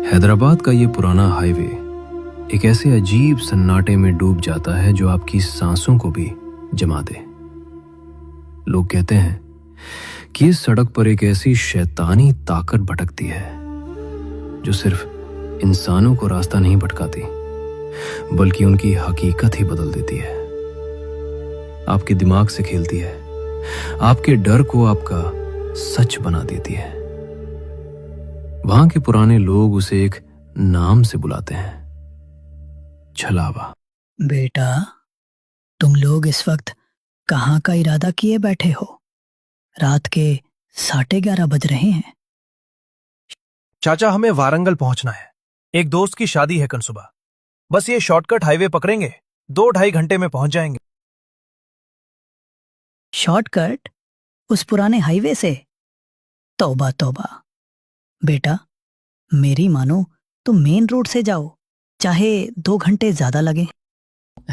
हैदराबाद का ये पुराना हाईवे एक ऐसे अजीब सन्नाटे में डूब जाता है जो आपकी सांसों को भी जमा दे। लोग कहते हैं कि इस सड़क पर एक ऐसी शैतानी ताकत भटकती है जो सिर्फ इंसानों को रास्ता नहीं भटकाती बल्कि उनकी हकीकत ही बदल देती है, आपके दिमाग से खेलती है, आपके डर को आपका सच बना देती है। वहां के पुराने लोग उसे एक नाम से बुलाते हैं, छलावा। बेटा, तुम लोग इस वक्त कहाँ का इरादा किए बैठे हो? रात के 11:30 बज रहे हैं। चाचा, हमें वारंगल पहुंचना है। एक दोस्त की शादी है कल सुबह। बस ये शॉर्टकट हाईवे पकड़ेंगे, 2-2.5 घंटे में पहुंच जाएंगे। शॉर्टकट? उस पुराने हाईवे से? तौबा तौबा। बेटा, मेरी मानो तो मेन रोड से जाओ, चाहे 2 घंटे ज्यादा लगे।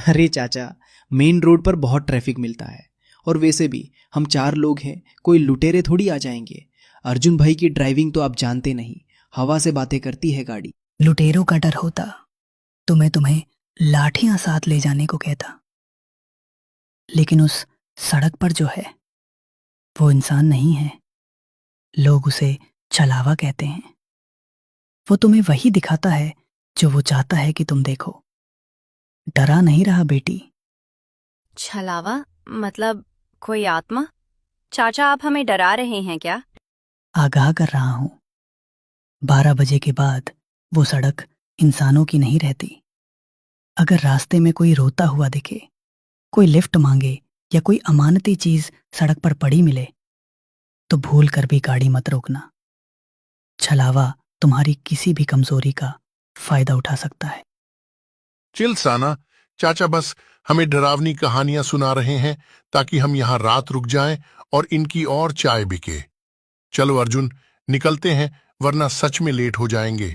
अरे चाचा, मेन रोड पर बहुत ट्रैफिक मिलता है, और वैसे भी हम 4 लोग हैं, कोई लुटेरे थोड़ी आ जाएंगे। अर्जुन भाई की ड्राइविंग तो आप जानते नहीं, हवा से बातें करती है गाड़ी। लुटेरों का डर होता तो मैं तुम्हें लाठियां साथ ले जाने को कहता, लेकिन उस सड़क पर जो है वो इंसान नहीं है, लोग उसे छलावा कहते हैं। वो तुम्हें वही दिखाता है जो वो चाहता है कि तुम देखो। डरा नहीं रहा बेटी। छलावा मतलब कोई आत्मा? चाचा, आप हमें डरा रहे हैं क्या? आगाह कर रहा हूं। 12 बजे के बाद वो सड़क इंसानों की नहीं रहती। अगर रास्ते में कोई रोता हुआ दिखे, कोई लिफ्ट मांगे या कोई अमानती चीज सड़क पर पड़ी मिले तो भूल कर भी गाड़ी मत रोकना। छलावा तुम्हारी किसी भी कमजोरी का फायदा उठा सकता है। चिल साना, चाचा बस हमें डरावनी कहानियां सुना रहे हैं ताकि हम यहां रात रुक जाएं और इनकी और चाय बिके। चलो अर्जुन, निकलते हैं, वरना सच में लेट हो जाएंगे।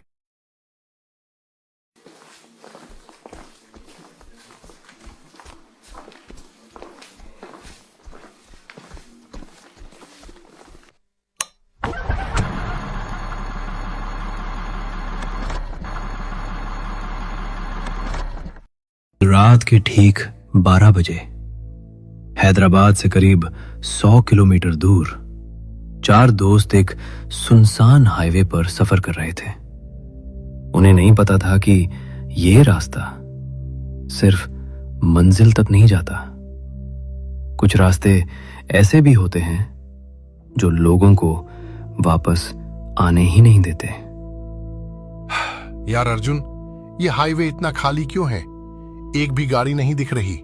रात के ठीक 12 बजे हैदराबाद से करीब 100 किलोमीटर दूर 4 दोस्त एक सुनसान हाईवे पर सफर कर रहे थे। उन्हें नहीं पता था कि यह रास्ता सिर्फ मंजिल तक नहीं जाता। कुछ रास्ते ऐसे भी होते हैं जो लोगों को वापस आने ही नहीं देते। यार अर्जुन, ये हाईवे इतना खाली क्यों है? एक भी गाड़ी नहीं दिख रही।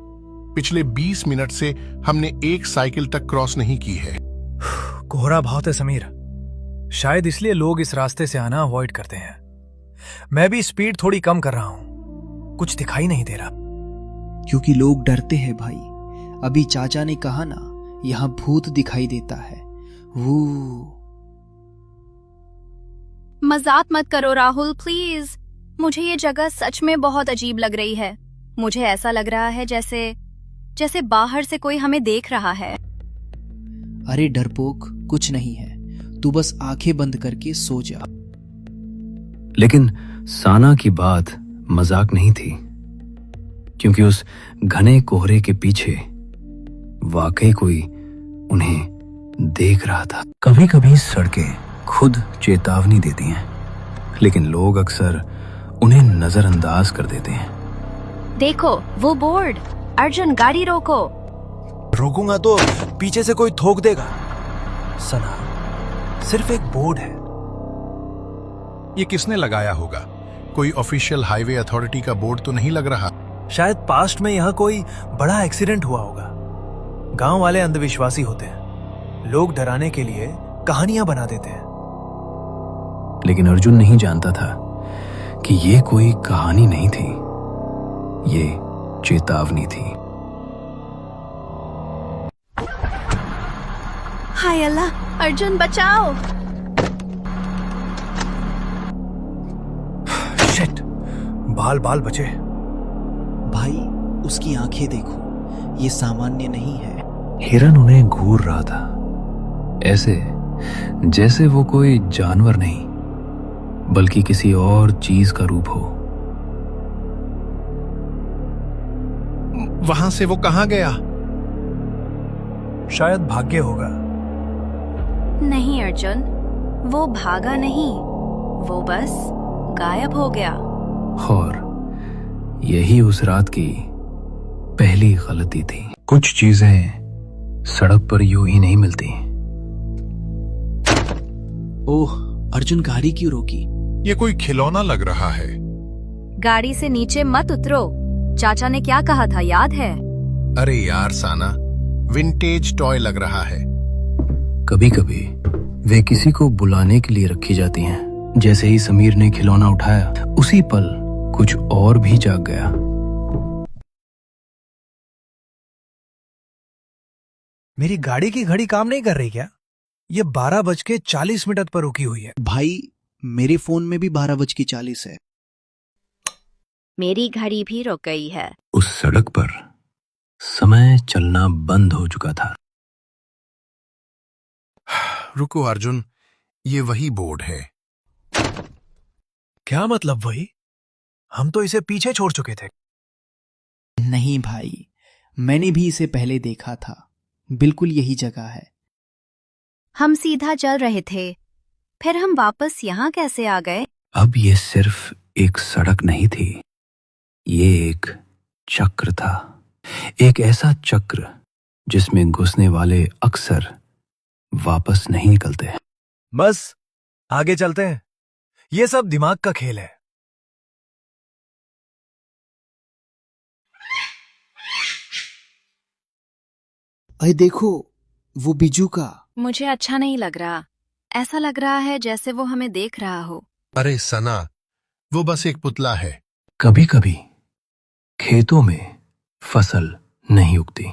पिछले 20 मिनट से हमने एक साइकिल तक क्रॉस नहीं की है। कोहरा बहुत है समीर, शायद इसलिए लोग इस रास्ते से आना अवॉइड करते हैं। मैं भी स्पीड थोड़ी कम कर रहा हूं, कुछ दिखाई नहीं दे रहा। क्योंकि लोग डरते हैं भाई। अभी चाचा ने कहा ना, यहां भूत दिखाई देता है। वो मजाक मत करो राहुल, प्लीज। मुझे ये जगह सच में बहुत अजीब लग रही है। मुझे ऐसा लग रहा है जैसे बाहर से कोई हमें देख रहा है। अरे डरपोक, कुछ नहीं है, तू बस आंखें बंद करके सो जा। लेकिन साना की बात मजाक नहीं थी, क्योंकि उस घने कोहरे के पीछे वाकई कोई उन्हें देख रहा था। कभी कभी सड़कें खुद चेतावनी देती हैं, लेकिन लोग अक्सर उन्हें नजरअंदाज कर देते हैं। देखो वो बोर्ड। अर्जुन, गाड़ी रोको। रोकूंगा तो पीछे से कोई ठोक देगा। सना, सिर्फ एक बोर्ड है। ये किसने लगाया होगा? कोई ऑफिशियल हाईवे अथॉरिटी का बोर्ड तो नहीं लग रहा। शायद पास्ट में यहाँ कोई बड़ा एक्सीडेंट हुआ होगा। गांव वाले अंधविश्वासी होते हैं, लोग डराने के लिए कहानियां बना देते हैं। लेकिन अर्जुन नहीं जानता था कि ये कोई कहानी नहीं थी, ये चेतावनी थी। हाय अल्लाह, अर्जुन बचाओ। शिट, बाल बाल बचे। भाई, उसकी आंखें देखो, ये सामान्य नहीं है। हिरन उन्हें घूर रहा था, ऐसे जैसे वो कोई जानवर नहीं बल्कि किसी और चीज का रूप हो। वहां से वो कहाँ गया? शायद भाग्य होगा। नहीं अर्जुन, वो भागा नहीं, वो बस गायब हो गया। और यही उस रात की पहली गलती थी। कुछ चीजें सड़क पर यूं ही नहीं मिलती। ओह, अर्जुन गाड़ी क्यों रोकी? ये कोई खिलौना लग रहा है। गाड़ी से नीचे मत उतरो, चाचा ने क्या कहा था याद है? अरे यार साना, विंटेज टॉय लग रहा है। कभी कभी वे किसी को बुलाने के लिए रखी जाती हैं। जैसे ही समीर ने खिलौना उठाया, उसी पल कुछ और भी जाग गया। मेरी गाड़ी की घड़ी काम नहीं कर रही क्या? ये 12:40 पर रुकी हुई है। भाई, मेरे फोन में भी 12:40 है। मेरी घड़ी भी रुक गई है। उस सड़क पर समय चलना बंद हो चुका था। रुको अर्जुन, ये वही बोर्ड है। क्या मतलब वही? हम तो इसे पीछे छोड़ चुके थे। नहीं भाई, मैंने भी इसे पहले देखा था। बिल्कुल यही जगह है। हम सीधा चल रहे थे, फिर हम वापस यहाँ कैसे आ गए? अब ये सिर्फ एक सड़क नहीं थी, ये एक चक्र था। एक ऐसा चक्र जिसमें घुसने वाले अक्सर वापस नहीं निकलते। बस आगे चलते हैं, ये सब दिमाग का खेल है। अरे देखो, वो बिजू का। मुझे अच्छा नहीं लग रहा। ऐसा लग रहा है जैसे वो हमें देख रहा हो। अरे सना, वो बस एक पुतला है। कभी कभी खेतों में फसल नहीं उगती,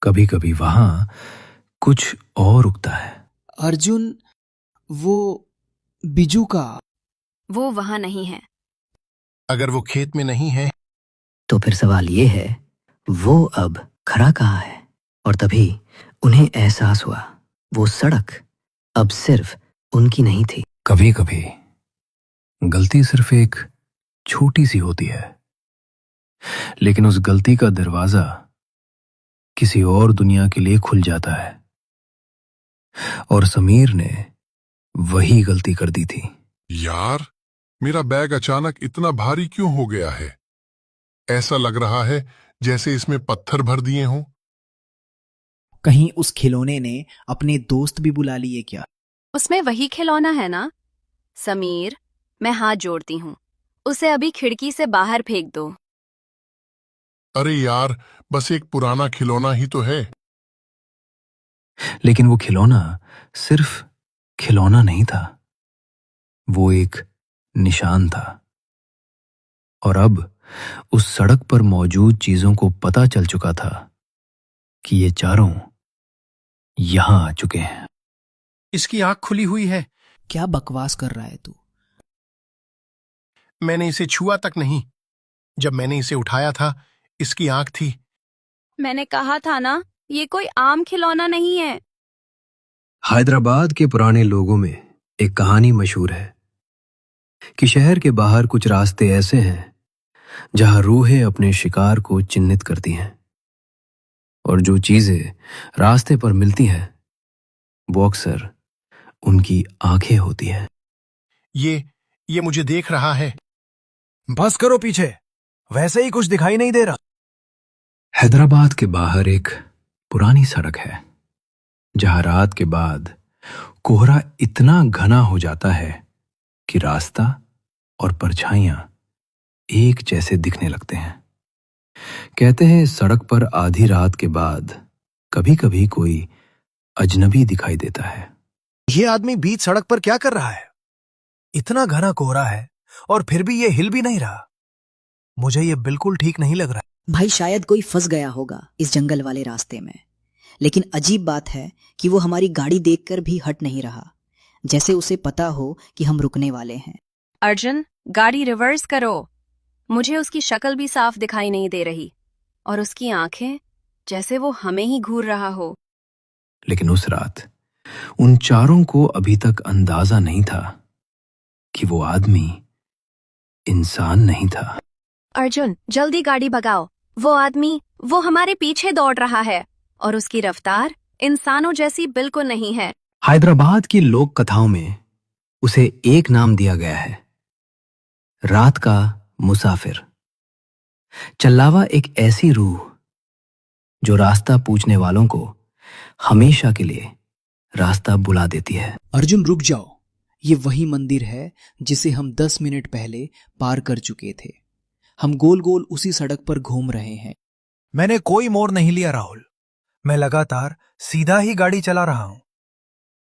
कभी कभी वहां कुछ और उगता है। अर्जुन, वो बिजू का। वो वहां नहीं है। अगर वो खेत में नहीं है, तो फिर सवाल ये है, वो अब खड़ा कहाँ है? और तभी उन्हें एहसास हुआ, वो सड़क अब सिर्फ उनकी नहीं थी। कभी कभी गलती सिर्फ एक छोटी सी होती है, लेकिन उस गलती का दरवाजा किसी और दुनिया के लिए खुल जाता है। और समीर ने वही गलती कर दी थी। यार, मेरा बैग अचानक इतना भारी क्यों हो गया है? ऐसा लग रहा है जैसे इसमें पत्थर भर दिए हों। कहीं उस खिलौने ने अपने दोस्त भी बुला लिए क्या? उसमें वही खिलौना है ना? समीर, मैं हाथ जोड़ती हूँ, उसे अभी खिड़की से बाहर फेंक दो। अरे यार, बस एक पुराना खिलौना ही तो है। लेकिन वो खिलौना सिर्फ खिलौना नहीं था, वो एक निशान था। और अब उस सड़क पर मौजूद चीजों को पता चल चुका था कि ये चारों यहां आ चुके हैं। इसकी आंख खुली हुई है। क्या बकवास कर रहा है तू? मैंने इसे छुआ तक नहीं। जब मैंने इसे उठाया था, इसकी आंख थी। मैंने कहा था ना, ये कोई आम खिलौना नहीं है। हैदराबाद के पुराने लोगों में एक कहानी मशहूर है कि शहर के बाहर कुछ रास्ते ऐसे हैं जहां रूहें अपने शिकार को चिन्हित करती हैं, और जो चीजें रास्ते पर मिलती हैं वो अक्सर उनकी आंखें होती हैं। ये मुझे देख रहा है। बस करो पीछे, वैसे ही कुछ दिखाई नहीं दे रहा। हैदराबाद के बाहर एक पुरानी सड़क है जहां रात के बाद कोहरा इतना घना हो जाता है कि रास्ता और परछाइयां एक जैसे दिखने लगते हैं। कहते हैं इस सड़क पर आधी रात के बाद कभी कभी कोई अजनबी दिखाई देता है। ये आदमी बीच सड़क पर क्या कर रहा है? इतना घना कोहरा है और फिर भी ये हिल भी नहीं रहा। मुझे ये बिल्कुल ठीक नहीं लग रहा। भाई, शायद कोई फंस गया होगा इस जंगल वाले रास्ते में। लेकिन अजीब बात है कि वो हमारी गाड़ी देखकर भी हट नहीं रहा, जैसे उसे पता हो कि हम रुकने वाले हैं। अर्जुन, गाड़ी रिवर्स करो। मुझे उसकी शक्ल भी साफ दिखाई नहीं दे रही, और उसकी आंखें जैसे वो हमें ही घूर रहा हो। लेकिन उस रात उन चारों को अभी तक अंदाजा नहीं था कि वो आदमी इंसान नहीं था। अर्जुन, जल्दी गाड़ी भगाओ। वो आदमी, वो हमारे पीछे दौड़ रहा है और उसकी रफ्तार इंसानों जैसी बिल्कुल नहीं है। हैदराबाद की लोक कथाओं में उसे एक नाम दिया गया है, रात का मुसाफिर। चल्लावा एक ऐसी रूह जो रास्ता पूछने वालों को हमेशा के लिए रास्ता बुला देती है। अर्जुन रुक जाओ, ये वही मंदिर है जिसे हम 10 मिनट पहले पार कर चुके थे। हम गोल गोल उसी सड़क पर घूम रहे हैं। मैंने कोई मोड़ नहीं लिया राहुल, मैं लगातार सीधा ही गाड़ी चला रहा हूं।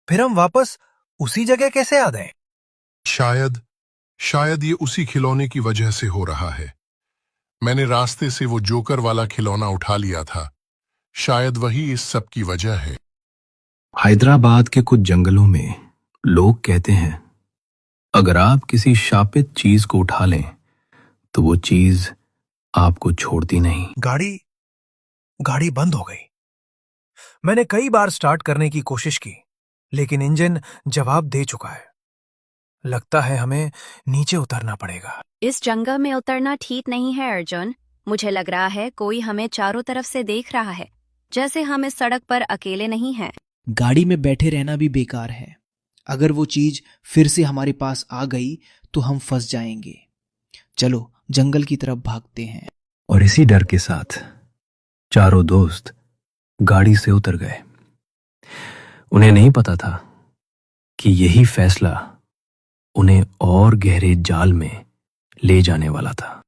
फिर हम वापस उसी जगह कैसे आ गए? शायद ये उसी खिलौने की वजह से हो रहा है। मैंने रास्ते से वो जोकर वाला खिलौना उठा लिया था। शायद वही इस सब की वजह है। हैदराबाद के कुछ जंगलों में लोग कहते हैं, अगर आप किसी शापित चीज को उठा लें तो वो चीज आपको छोड़ती नहीं। गाड़ी बंद हो गई। मैंने कई बार स्टार्ट करने की कोशिश की, लेकिन इंजन जवाब दे चुका है। लगता है हमें नीचे उतरना पड़ेगा। इस जंगल में उतरना ठीक नहीं है अर्जुन। मुझे लग रहा है कोई हमें चारों तरफ से देख रहा है, जैसे हम इस सड़क पर अकेले नहीं हैं। गाड़ी में बैठे रहना भी बेकार है। अगर वो चीज फिर से हमारे पास आ गई तो हम फंस जाएंगे। चलो जंगल की तरफ भागते हैं। और इसी डर के साथ चारों दोस्त गाड़ी से उतर गए। उन्हें नहीं पता था कि यही फैसला उन्हें और गहरे जाल में ले जाने वाला था।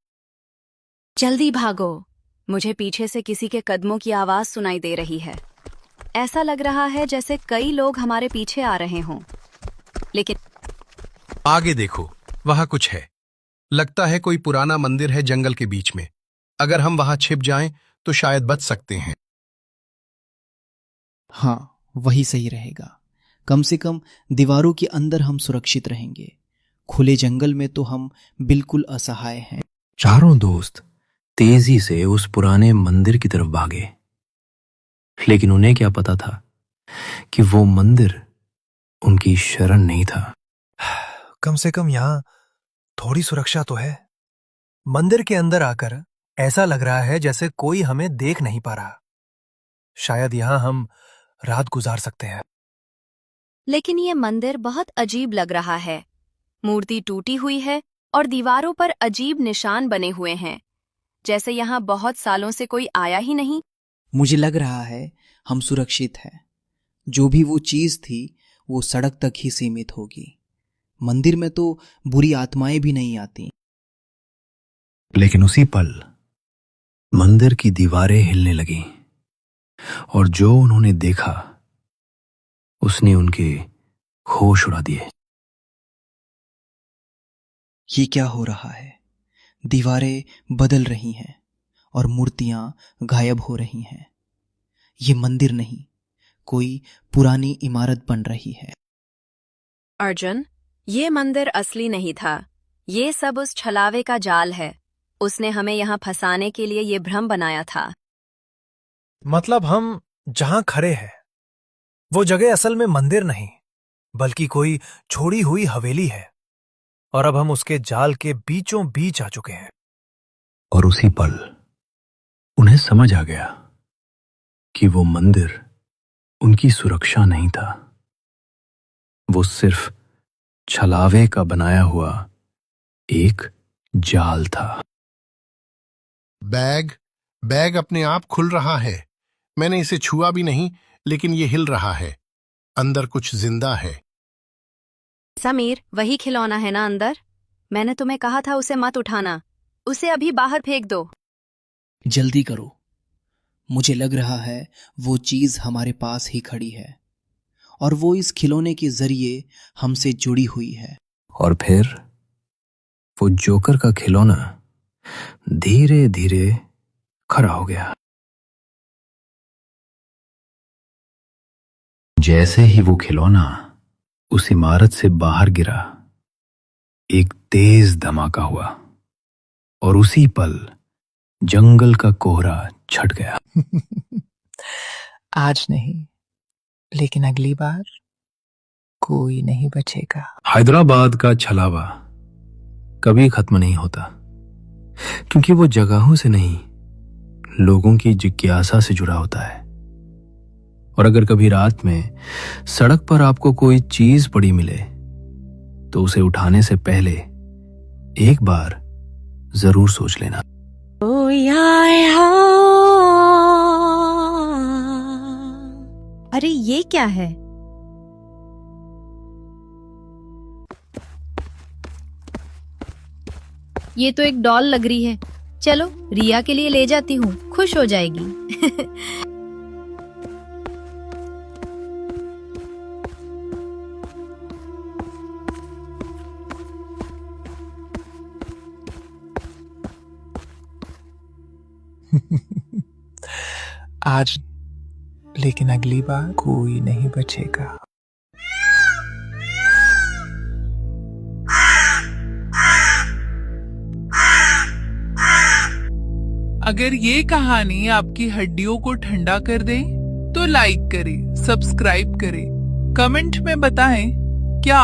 जल्दी भागो। मुझे पीछे से किसी के कदमों की आवाज सुनाई दे रही है। ऐसा लग रहा है जैसे कई लोग हमारे पीछे आ रहे हों। लेकिन आगे देखो, वहां कुछ है। लगता है कोई पुराना मंदिर है जंगल के बीच में। अगर हम वहां छिप जाएं तो शायद बच सकते हैं। हाँ, वही सही रहेगा। कम से कम दीवारों के अंदर हम सुरक्षित रहेंगे। खुले जंगल में तो हम बिल्कुल असहाय हैं। चारों दोस्त तेजी से उस पुराने मंदिर की तरफ भागे, लेकिन उन्हें क्या पता था कि वो मंदिर उनकी शरण नहीं था। कम से कम यहां थोड़ी सुरक्षा तो है। मंदिर के अंदर आकर ऐसा लग रहा है जैसे कोई हमें देख नहीं पा रहा। शायद यहां हम रात गुजार सकते हैं। लेकिन ये मंदिर बहुत अजीब लग रहा है। मूर्ति टूटी हुई है और दीवारों पर अजीब निशान बने हुए हैं, जैसे यहाँ बहुत सालों से कोई आया ही नहीं। मुझे लग रहा है हम सुरक्षित हैं। जो भी वो चीज थी वो सड़क तक ही सीमित होगी। मंदिर में तो बुरी आत्माएं भी नहीं आती। लेकिन उसी पल मंदिर की दीवारें हिलने लगीं और जो उन्होंने देखा उसने उनके होश उड़ा दिए। ये क्या हो रहा है? दीवारें बदल रही हैं और मूर्तियां गायब हो रही हैं। ये मंदिर नहीं, कोई पुरानी इमारत बन रही है। अर्जुन, ये मंदिर असली नहीं था। ये सब उस छलावे का जाल है। उसने हमें यहाँ फंसाने के लिए ये भ्रम बनाया था। मतलब हम जहां खड़े हैं वो जगह असल में मंदिर नहीं, बल्कि कोई छोड़ी हुई हवेली है, और अब हम उसके जाल के बीचों बीच आ चुके हैं। और उसी पल उन्हें समझ आ गया कि वो मंदिर उनकी सुरक्षा नहीं था। वो सिर्फ छलावे का बनाया हुआ एक जाल था। बैग अपने आप खुल रहा है। मैंने इसे छुआ भी नहीं, लेकिन ये हिल रहा है। अंदर कुछ जिंदा है। समीर, वही खिलौना है ना अंदर? मैंने तुम्हें कहा था उसे मत उठाना। उसे अभी बाहर फेंक दो। जल्दी करो। मुझे लग रहा है वो चीज हमारे पास ही खड़ी है और वो इस खिलौने के जरिए हमसे जुड़ी हुई है। और फिर वो जोकर का खिलौना धीरे धीरे खड़ा हो गया। जैसे ही वो खिलौना उस इमारत से बाहर गिरा, एक तेज धमाका हुआ और उसी पल जंगल का कोहरा छट गया। आज नहीं, लेकिन अगली बार कोई नहीं बचेगा। हैदराबाद का छलावा कभी खत्म नहीं होता, क्योंकि वो जगहों से नहीं, लोगों की जिज्ञासा से जुड़ा होता है। और अगर कभी रात में सड़क पर आपको कोई चीज पड़ी मिले तो उसे उठाने से पहले एक बार जरूर सोच लेना। अरे ये क्या है? ये तो एक डॉल लग रही है। चलो रिया के लिए ले जाती हूँ, खुश हो जाएगी। आज, लेकिन अगली बार कोई नहीं बचेगा। अगर ये कहानी आपकी हड्डियों को ठंडा कर दे तो लाइक करें, सब्सक्राइब करें, कमेंट में बताएं क्या